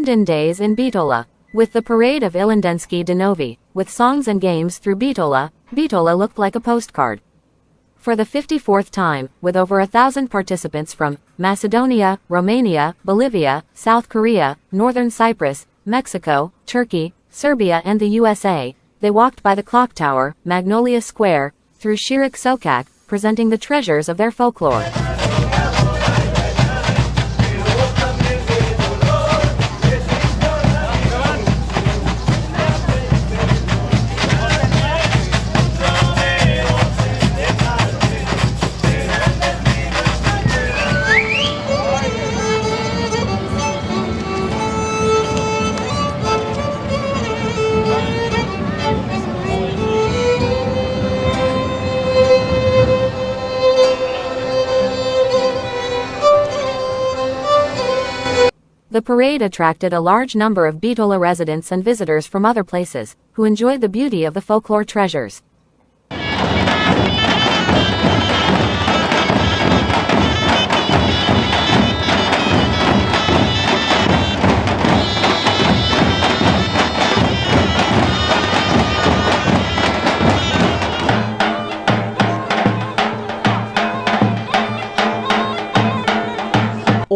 Linden Days in Bitola. With the parade of Ilendenski Danovi, with songs and games through Bitola, Bitola looked like a postcard. For the 54th time, with over 1,000 participants from Macedonia, Romania, Bolivia, South Korea, Northern Cyprus, Mexico, Turkey, Serbia and the USA, they walked by the clock tower, Magnolia Square, through Shirak Sokak, presenting the treasures of their folklore. The parade attracted a large number of Bitola residents and visitors from other places, who enjoyed the beauty of the folklore treasures.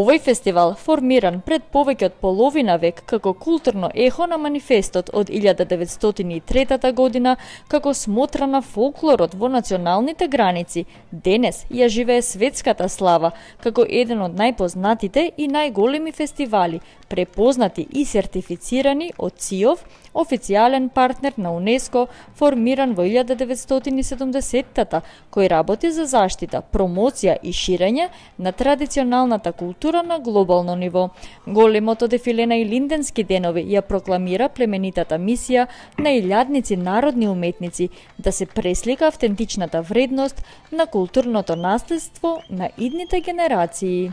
Овој фестивал, формиран пред повеќе од половина век како културно ехо на манифестот од 1903 година, како смотра на фолклорот во националните граници, денес ја живее светската слава, како еден од најпознатите и најголеми фестивали, препознати и сертифицирани од ЦИОВ, официјален партнер на УНЕСКО, формиран во 1970-та, кој работи за заштита, промоција и ширење на традиционалната култура на глобално ниво. Големото дефиле на Илинденски денови ја прокламира племенитата мисија на илјадници народни уметници да се преслика автентичната вредност на културното наследство на идните генерации.